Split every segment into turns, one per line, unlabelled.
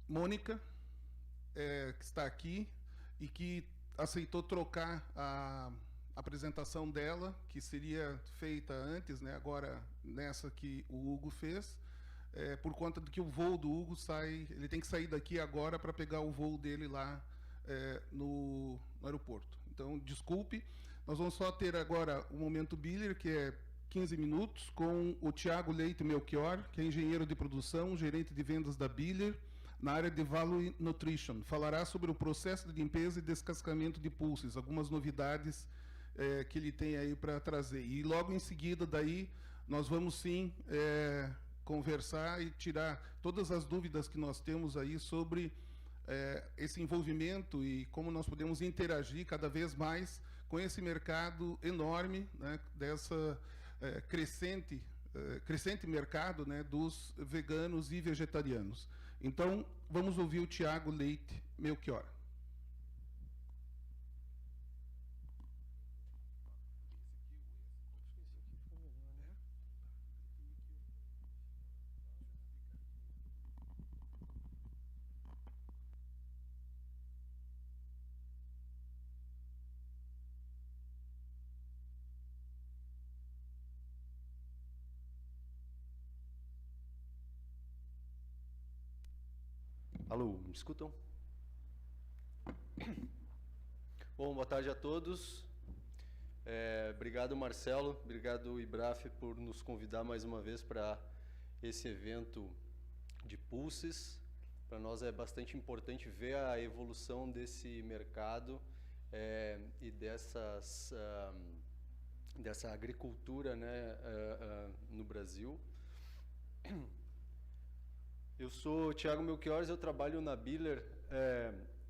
Mônica, que está aqui e que aceitou trocar a apresentação dela, que seria feita antes, né, agora nessa que o Hugo fez, por conta de que o voo do Hugo ele tem que sair daqui agora para pegar o voo dele lá no aeroporto. Então, desculpe, nós vamos só ter agora o Momento Biller, que é 15 minutos, com o Thiago Leite Melchior, que é engenheiro de produção, gerente de vendas da Biller, na área de Value Nutrition. Falará sobre o processo de limpeza e descascamento de pulses, algumas novidades que ele tem aí para trazer. E logo em seguida, daí, nós vamos sim conversar e tirar todas as dúvidas que nós temos aí sobre esse envolvimento e como nós podemos interagir cada vez mais com esse mercado enorme, né, dessa crescente mercado, né, dos veganos e vegetarianos. Então, vamos ouvir o Thiago Leite Melchior.
Alô, me escutam? Bom, boa tarde a todos. Obrigado, Marcelo, obrigado, IBRAF, por nos convidar mais uma vez para esse evento de pulses. Para nós é bastante importante ver a evolução desse mercado e dessa agricultura, né, no Brasil. Eu sou Thiago Melchior, eu trabalho na Biller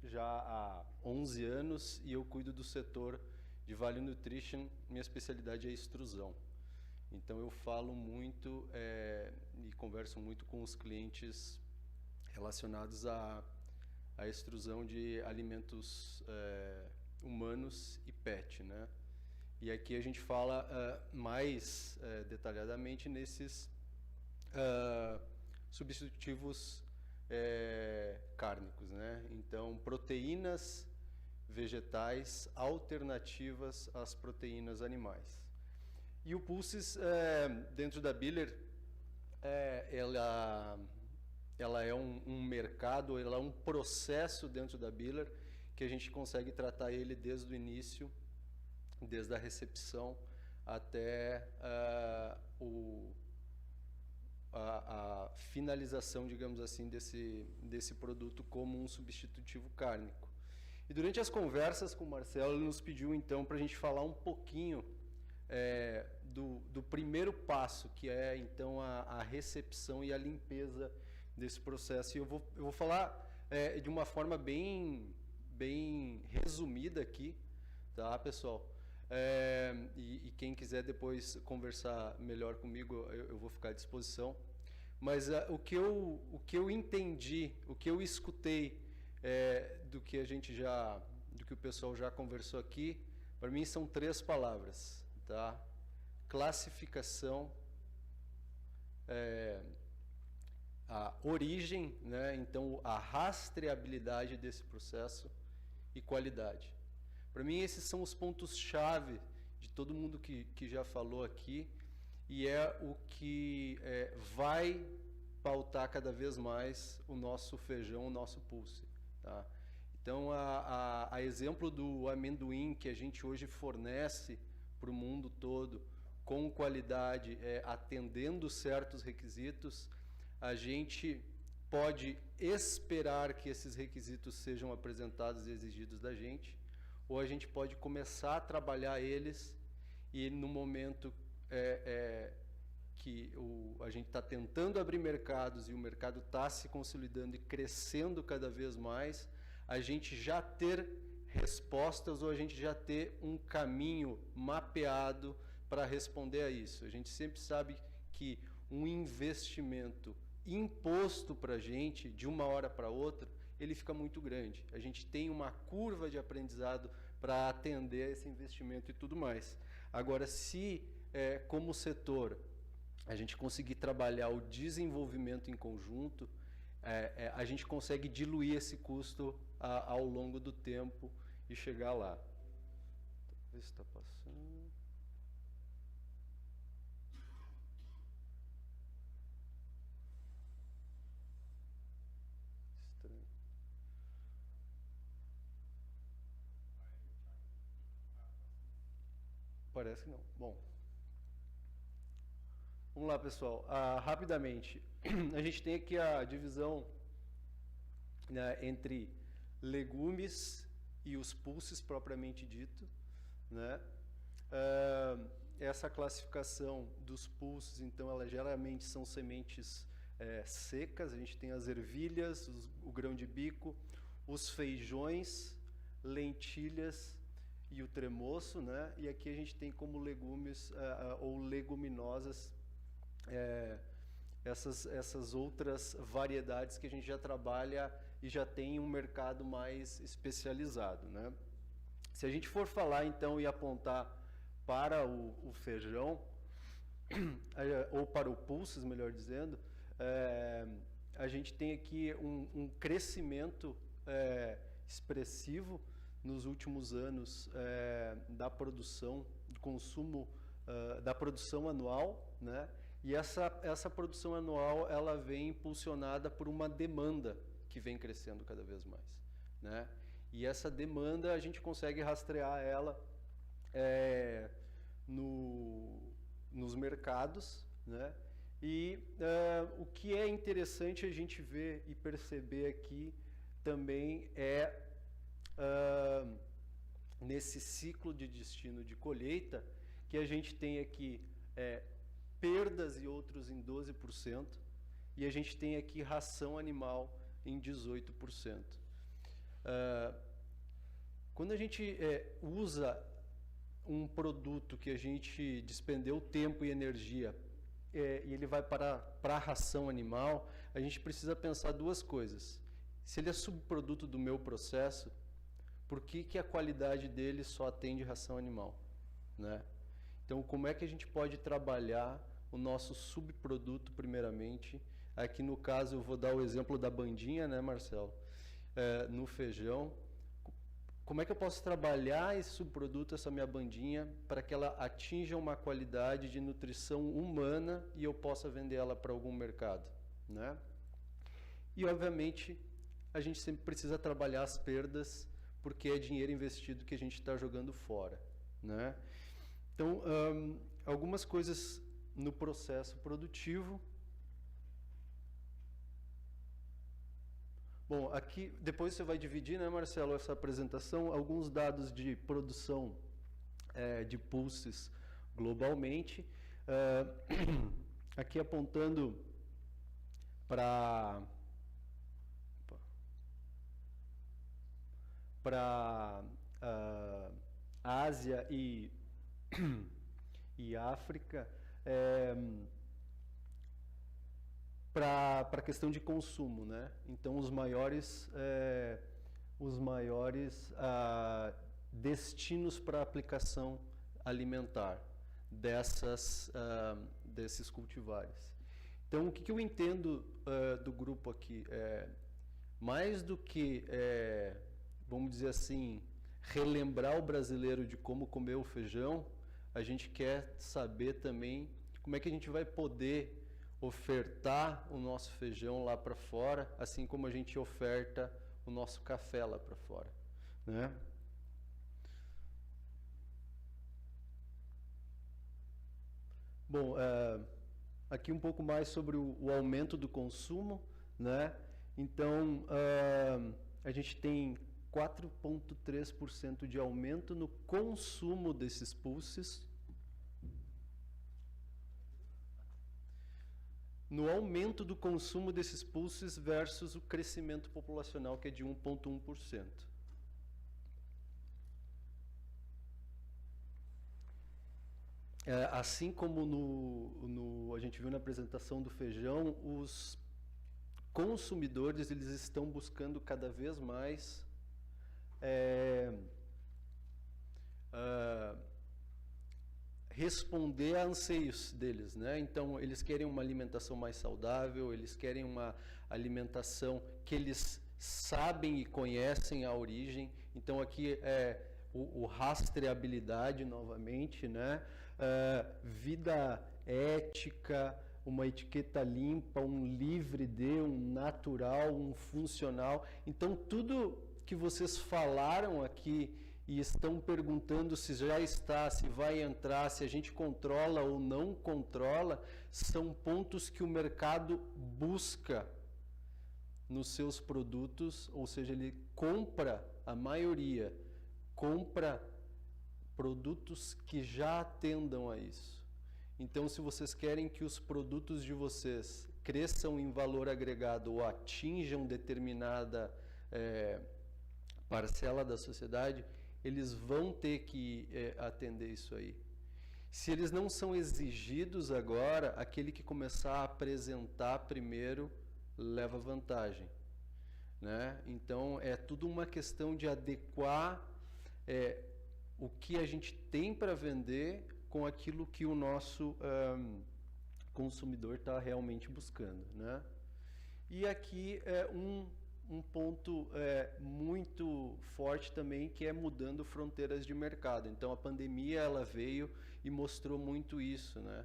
já há 11 anos e eu cuido do setor de Value Nutrition. Minha especialidade é extrusão. Então eu falo muito e converso muito com os clientes relacionados à extrusão de alimentos humanos e pet, né? E aqui a gente fala mais detalhadamente nesses substitutivos cárnicos, né? Então, proteínas vegetais alternativas às proteínas animais. E o Pulses, dentro da Biller, ela é um mercado, ela é um processo dentro da Biller que a gente consegue tratar ele desde o início, desde a recepção até a finalização, digamos assim, desse produto como um substitutivo cárnico. E durante as conversas com o Marcelo, ele nos pediu então para a gente falar um pouquinho do primeiro passo, que é então a recepção e a limpeza desse processo. E eu vou falar de uma forma bem resumida aqui, tá, pessoal? E quem quiser depois conversar melhor comigo, eu vou ficar à disposição. Mas o que eu entendi, o que eu escutei do que o pessoal já conversou aqui, para mim são 3 palavras, tá? Classificação, a origem, né? Então a rastreabilidade desse processo e qualidade. Para mim, esses são os pontos-chave de todo mundo que já falou aqui e é o que vai pautar cada vez mais o nosso feijão, o nosso pulse. Tá? Então, a exemplo do amendoim que a gente hoje fornece para o mundo todo, com qualidade, atendendo certos requisitos, a gente pode esperar que esses requisitos sejam apresentados e exigidos da gente, ou a gente pode começar a trabalhar eles e no momento que a gente está tentando abrir mercados e o mercado está se consolidando e crescendo cada vez mais, a gente já ter respostas ou a gente já ter um caminho mapeado para responder a isso. A gente sempre sabe que um investimento imposto para a gente de uma hora para outra, ele fica muito grande. A gente tem uma curva de aprendizado para atender esse investimento e tudo mais. Agora, se como setor a gente conseguir trabalhar o desenvolvimento em conjunto, a gente consegue diluir esse custo ao longo do tempo e chegar lá. Ver se está passando. Estranho. Parece que não. Bom. Vamos lá, pessoal. Rapidamente, a gente tem aqui a divisão, né, entre legumes e os pulses propriamente dito, né? Essa classificação dos pulses, então, ela geralmente são sementes secas. A gente tem as ervilhas, o grão de bico, os feijões, lentilhas e o tremoço, né? E aqui a gente tem como legumes ou leguminosas essas outras variedades que a gente já trabalha e já tem um mercado mais especializado, né? Se a gente for falar então e apontar para o feijão, ou para o pulses, melhor dizendo, a gente tem aqui um crescimento expressivo nos últimos anos da produção, do consumo, da produção anual, né? E essa produção anual, ela vem impulsionada por uma demanda que vem crescendo cada vez mais, né? E essa demanda a gente consegue rastrear ela nos mercados, né? E o que é interessante a gente ver e perceber aqui também nesse ciclo de destino de colheita, que a gente tem aqui perdas e outros em 12%, e a gente tem aqui ração animal em 18%. Quando a gente usa um produto que a gente despendeu tempo e energia e ele vai para a ração animal, a gente precisa pensar duas coisas. Se ele é subproduto do meu processo, por que a qualidade dele só atende ração animal, né? Então, como é que a gente pode trabalhar o nosso subproduto primeiramente? Aqui no caso eu vou dar o exemplo da bandinha, né, Marcelo? No feijão. Como é que eu posso trabalhar esse subproduto, essa minha bandinha, para que ela atinja uma qualidade de nutrição humana e eu possa vender ela para algum mercado, né? E, obviamente, a gente sempre precisa trabalhar as perdas, porque é dinheiro investido que a gente está jogando fora, né? Então, algumas coisas no processo produtivo. Bom, aqui depois você vai dividir, né, Marcelo, essa apresentação, alguns dados de produção de pulses globalmente. Aqui apontando para Ásia e África, para a questão de consumo, né? Então, os maiores destinos para aplicação alimentar desses cultivares. Então, o que eu entendo do grupo aqui? Mais do que, vamos dizer assim, relembrar o brasileiro de como comer o feijão, a gente quer saber também como é que a gente vai poder ofertar o nosso feijão lá para fora, assim como a gente oferta o nosso café lá para fora, né? Bom, aqui um pouco mais sobre o aumento do consumo, né? Então, a gente tem 4,3% de aumento no consumo desses pulses, no aumento do consumo desses pulses versus o crescimento populacional, que é de 1,1%. Assim como a gente viu na apresentação do feijão, os consumidores eles estão buscando cada vez mais responder a anseios deles, né? Então, eles querem uma alimentação mais saudável, eles querem uma alimentação que eles sabem e conhecem a origem. Então, aqui é o rastreabilidade novamente, né? Vida ética, uma etiqueta limpa, um livre de, um natural, um funcional. Então, tudo que vocês falaram aqui e estão perguntando se já está, se vai entrar, se a gente controla ou não controla, são pontos que o mercado busca nos seus produtos, ou seja, ele compra, a maioria, compra produtos que já atendam a isso. Então, se vocês querem que os produtos de vocês cresçam em valor agregado ou atinjam determinada parcela da sociedade, eles vão ter que atender isso aí. Se eles não são exigidos agora, aquele que começar a apresentar primeiro leva vantagem, né? Então, é tudo uma questão de adequar o que a gente tem para vender com aquilo que o nosso consumidor está realmente buscando, né? E aqui é um ponto muito forte também, que é mudando fronteiras de mercado. Então, a pandemia ela veio e mostrou muito isso, né?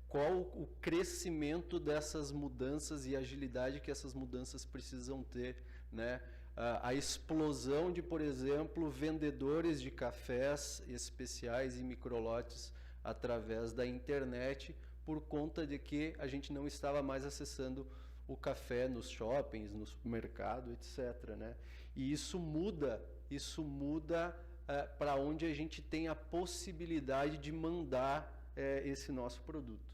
Qual o crescimento dessas mudanças e a agilidade que essas mudanças precisam ter, né? A explosão de, por exemplo, vendedores de cafés especiais e microlotes através da internet, por conta de que a gente não estava mais acessando o café nos shoppings, no supermercado, etc., né? E isso muda para onde a gente tem a possibilidade de mandar esse nosso produto.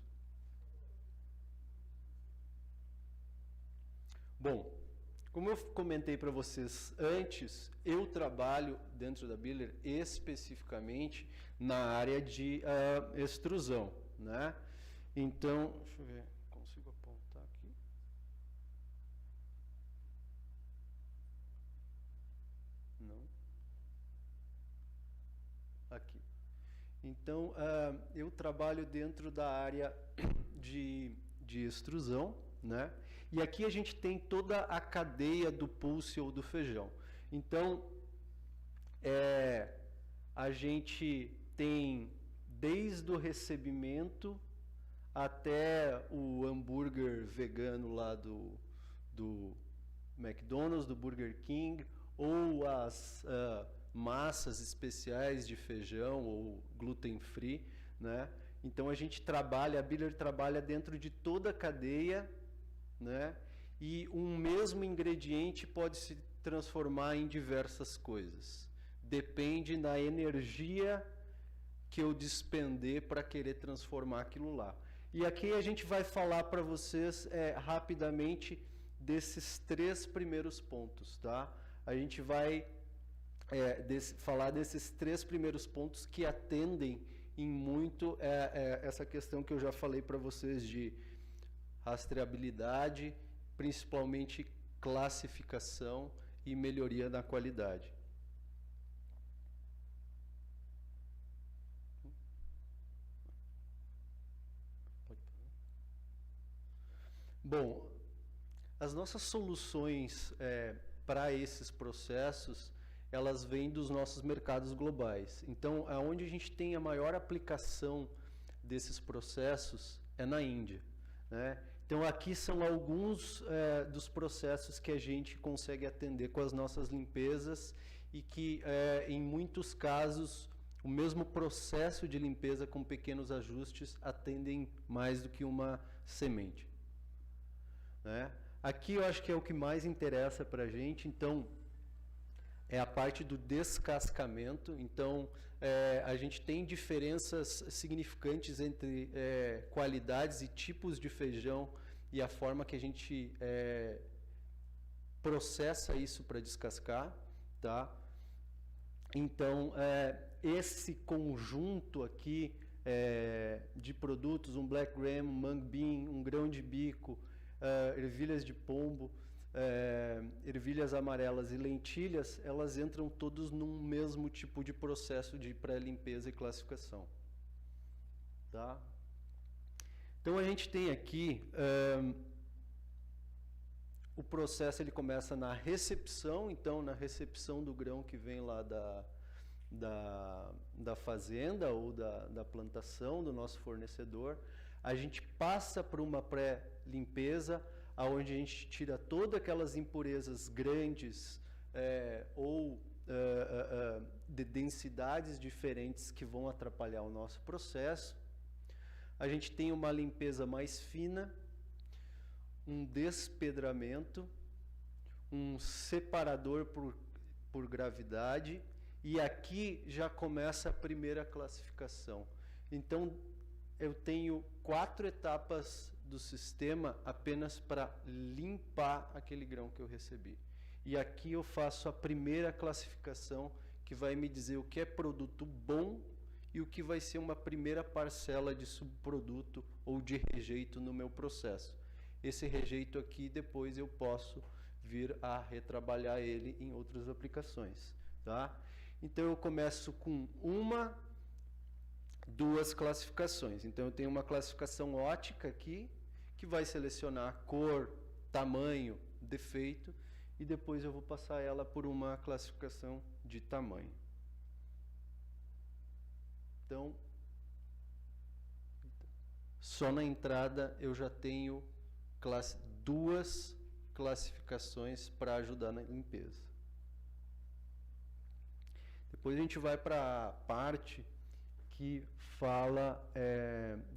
Bom, como eu comentei para vocês antes, eu trabalho dentro da Biller especificamente na área de extrusão, né? Então, deixa eu ver, consigo apontar aqui? Não. Aqui. Então, eu trabalho dentro da área de extrusão, né? E aqui a gente tem toda a cadeia do pulse ou do feijão. Então, a gente tem desde o recebimento até o hambúrguer vegano lá do McDonald's, do Burger King, ou as massas especiais de feijão ou gluten free, né? Então a Biller trabalha dentro de toda a cadeia, né? E um mesmo ingrediente pode se transformar em diversas coisas. Depende da energia que eu despender para querer transformar aquilo lá. E aqui a gente vai falar para vocês rapidamente desses 3 primeiros pontos, tá? A gente vai falar desses 3 primeiros pontos que atendem em muito essa questão que eu já falei para vocês de rastreabilidade, principalmente classificação e melhoria da qualidade. Bom, as nossas soluções para esses processos, elas vêm dos nossos mercados globais. Então, aonde a gente tem a maior aplicação desses processos é na Índia, né? Então, aqui são alguns dos processos que a gente consegue atender com as nossas limpezas e que, em muitos casos, o mesmo processo de limpeza com pequenos ajustes atendem mais do que uma semente, né? Aqui eu acho que é o que mais interessa para a gente. Então, é a parte do descascamento. Então, a gente tem diferenças significantes entre qualidades e tipos de feijão e a forma que a gente processa isso para descascar, tá? Então, esse conjunto aqui de produtos, um black gram, um mung bean, um grão de bico, ervilhas de pombo, ervilhas amarelas e lentilhas, elas entram todos num mesmo tipo de processo de pré-limpeza e classificação. tá? Então a gente tem aqui o processo, ele começa na recepção, então na recepção do grão que vem lá da fazenda ou da plantação do nosso fornecedor. A gente passa por uma pré-limpeza, onde a gente tira todas aquelas impurezas grandes ou de densidades diferentes que vão atrapalhar o nosso processo. A gente tem uma limpeza mais fina, um despedramento, um separador por gravidade, e aqui já começa a primeira classificação. Então, eu tenho 4 etapas do sistema apenas para limpar aquele grão que eu recebi. E aqui eu faço a primeira classificação, que vai me dizer o que é produto bom e o que vai ser uma primeira parcela de subproduto ou de rejeito no meu processo. Esse rejeito aqui, depois eu posso vir a retrabalhar ele em outras aplicações, tá? Então, eu começo com 2 classificações. Então, eu tenho uma classificação ótica aqui, que vai selecionar cor, tamanho, defeito, e depois eu vou passar ela por uma classificação de tamanho. Então, só na entrada eu já tenho 2 classificações para ajudar na limpeza. Depois a gente vai para a parte que fala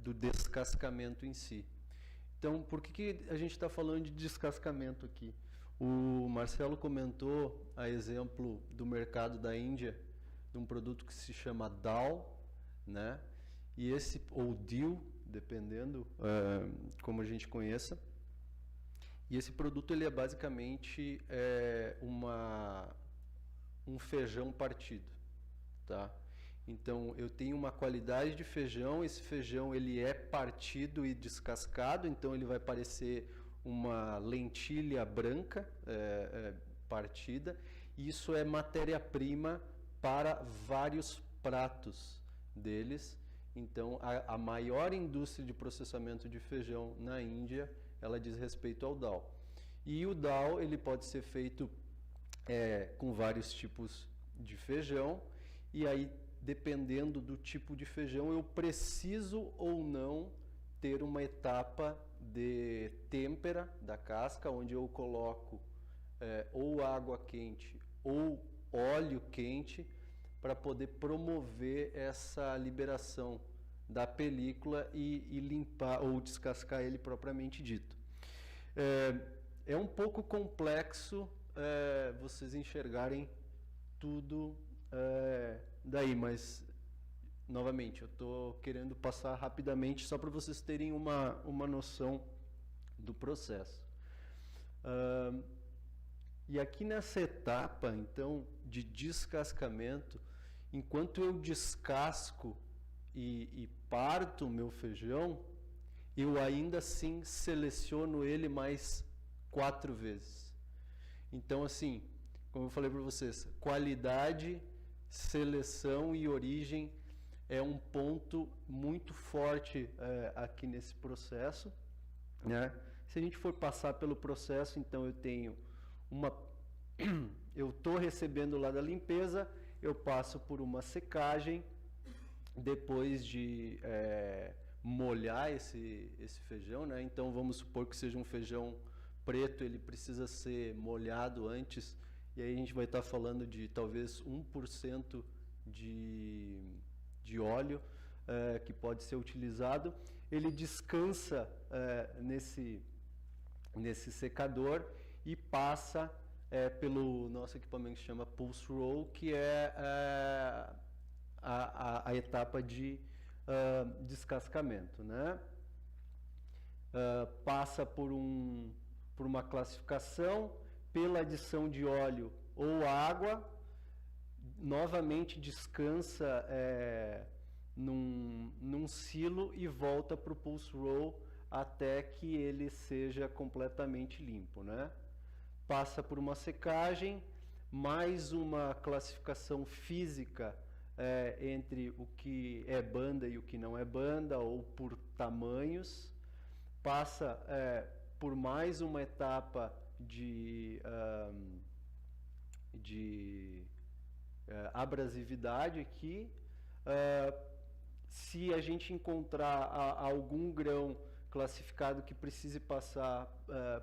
do descascamento em si. Então, por que a gente está falando de descascamento aqui? O Marcelo comentou a exemplo do mercado da Índia, de um produto que se chama DAO, né? E esse, ou DIL, dependendo como a gente conheça. E esse produto, ele é basicamente um feijão partido, tá? Então, eu tenho uma qualidade de feijão, esse feijão ele é partido e descascado, então ele vai parecer uma lentilha branca partida, e isso é matéria-prima para vários pratos deles. Então, a maior indústria de processamento de feijão na Índia, ela diz respeito ao DAO. E o DAO, ele pode ser feito com vários tipos de feijão, e aí, dependendo do tipo de feijão, eu preciso ou não ter uma etapa de têmpera da casca, onde eu coloco ou água quente ou óleo quente, para poder promover essa liberação da película e limpar ou descascar ele propriamente dito. É um pouco complexo vocês enxergarem tudo daí, mas novamente eu estou querendo passar rapidamente só para vocês terem uma noção do processo. E aqui nessa etapa, então, de descascamento, enquanto eu descasco e parto o meu feijão, eu ainda assim seleciono ele mais 4 vezes. Então, assim, como eu falei para vocês, qualidade, seleção e origem é um ponto muito forte aqui nesse processo, né? Se a gente for passar pelo processo, então eu tenho eu estou recebendo lá da limpeza, eu passo por uma secagem, depois de molhar esse feijão, né? Então vamos supor que seja um feijão preto, ele precisa ser molhado antes, e aí a gente vai estar falando de talvez 1% de óleo que pode ser utilizado. Ele descansa nesse secador e passa pelo nosso equipamento que se chama Pulse Roll, que é a etapa de descascamento, né? Passa por uma classificação, pela adição de óleo ou água, novamente descansa num silo e volta para o Pulse Roll até que ele seja completamente limpo, né? Passa por uma secagem, mais uma classificação física entre o que é banda e o que não é banda, ou por tamanhos, passa por mais uma etapa de abrasividade aqui. Se a gente encontrar algum grão classificado que precise passar,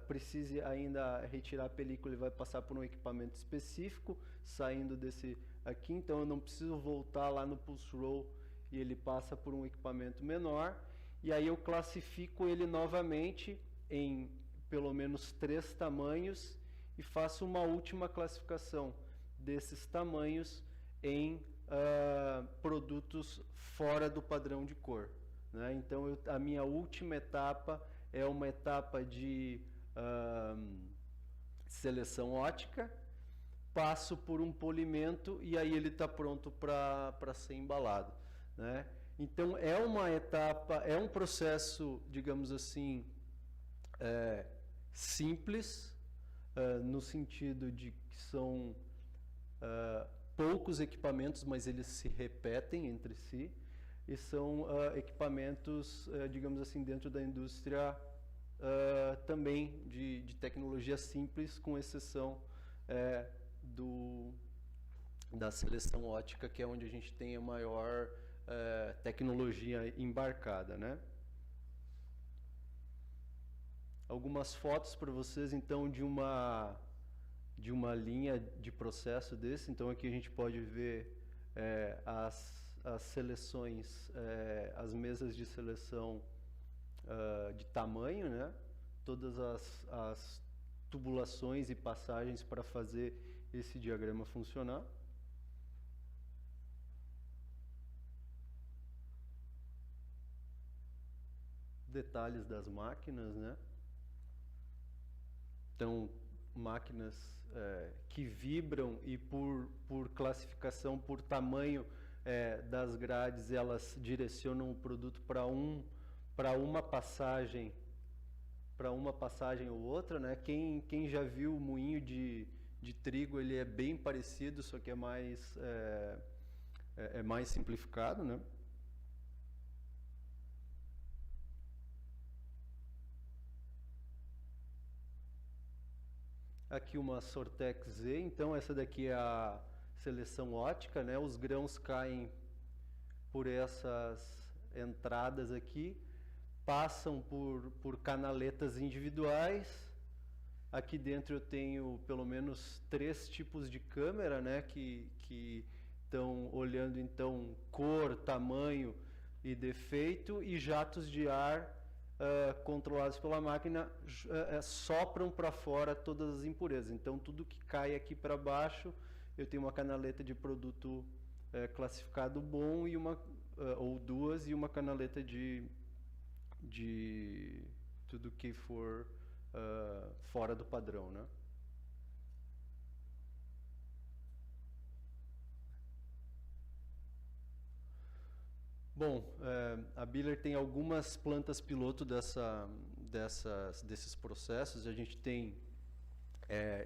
precise ainda retirar a película, ele vai passar por um equipamento específico, saindo desse aqui, então eu não preciso voltar lá no pulse roll e ele passa por um equipamento menor, e aí eu classifico ele novamente em pelo menos 3 tamanhos e faço uma última classificação desses tamanhos em produtos fora do padrão de cor, né? Então a minha última etapa é uma etapa de seleção ótica, passo por um polimento e aí ele está pronto para ser embalado, né? Então é uma etapa, é um processo, digamos assim, simples, no sentido de que são poucos equipamentos, mas eles se repetem entre si, e são equipamentos, digamos assim, dentro da indústria também de tecnologia simples, com exceção da seleção ótica, que é onde a gente tem a maior tecnologia embarcada, né? Algumas fotos para vocês, então, de uma linha de processo desse. Então aqui a gente pode ver as seleções, as mesas de seleção de tamanho, né? Todas as tubulações e passagens para fazer esse diagrama funcionar. Detalhes das máquinas, né? Então, máquinas que vibram e por classificação, por tamanho das grades, elas direcionam o produto para uma passagem ou outra, né? Quem já viu o moinho de trigo, ele é bem parecido, só que é mais simplificado, né? Aqui uma Sortex Z, então essa daqui é a seleção ótica, né? Os grãos caem por essas entradas aqui, passam por canaletas individuais. Aqui dentro eu tenho pelo menos 3 tipos de câmera, né? Que estão olhando então cor, tamanho e defeito, e jatos de ar controlados pela máquina sopram para fora todas as impurezas. Então tudo que cai aqui para baixo, eu tenho uma canaleta de produto classificado bom e ou duas, e uma canaleta de tudo que for fora do padrão, né? Bom, a Biller tem algumas plantas piloto desses processos. A gente tem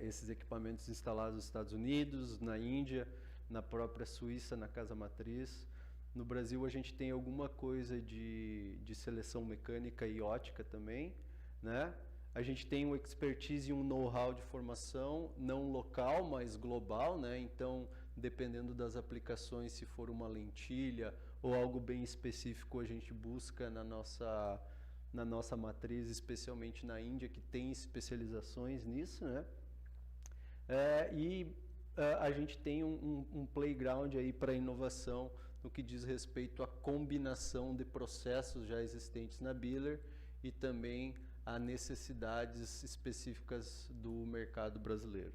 esses equipamentos instalados nos Estados Unidos, na Índia, na própria Suíça, na casa matriz. No Brasil a gente tem alguma coisa de seleção mecânica e ótica também, né? A gente tem uma expertise e um know-how de formação, não local, mas global, né? Então, dependendo das aplicações, se for uma lentilha ou algo bem específico, a gente busca na nossa matriz, especialmente na Índia, que tem especializações nisso, né? A gente tem um playground aí para inovação no que diz respeito à combinação de processos já existentes na Biller e também a necessidades específicas do mercado brasileiro.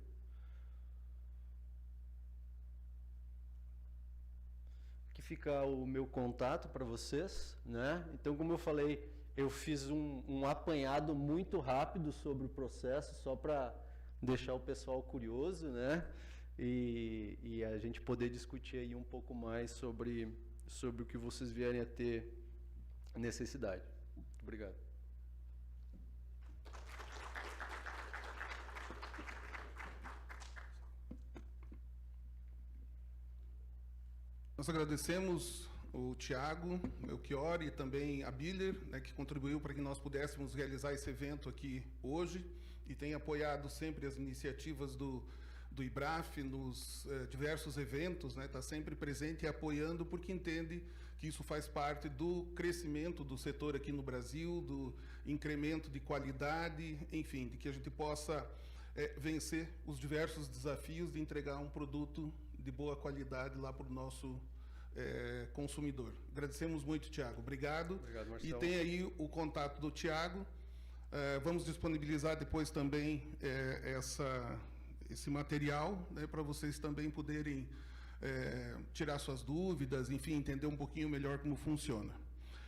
Aqui fica o meu contato para vocês, né? Então, como eu falei, eu fiz um apanhado muito rápido sobre o processo, só para deixar o pessoal curioso, né? E a gente poder discutir aí um pouco mais sobre o que vocês vierem a ter necessidade. Muito obrigado.
Nós agradecemos o Tiago Melchior e também a Biller, né, que contribuiu para que nós pudéssemos realizar esse evento aqui hoje e tem apoiado sempre as iniciativas do IBRAF nos diversos eventos, né, está sempre presente e apoiando porque entende que isso faz parte do crescimento do setor aqui no Brasil, do incremento de qualidade, enfim, de que a gente possa vencer os diversos desafios de entregar um produto de boa qualidade lá para o nosso consumidor. Agradecemos muito, Tiago. Obrigado.
Obrigado, Marcelo.
E tem aí o contato do Tiago. Vamos disponibilizar depois também esse material, né, para vocês também poderem tirar suas dúvidas, enfim, entender um pouquinho melhor como funciona.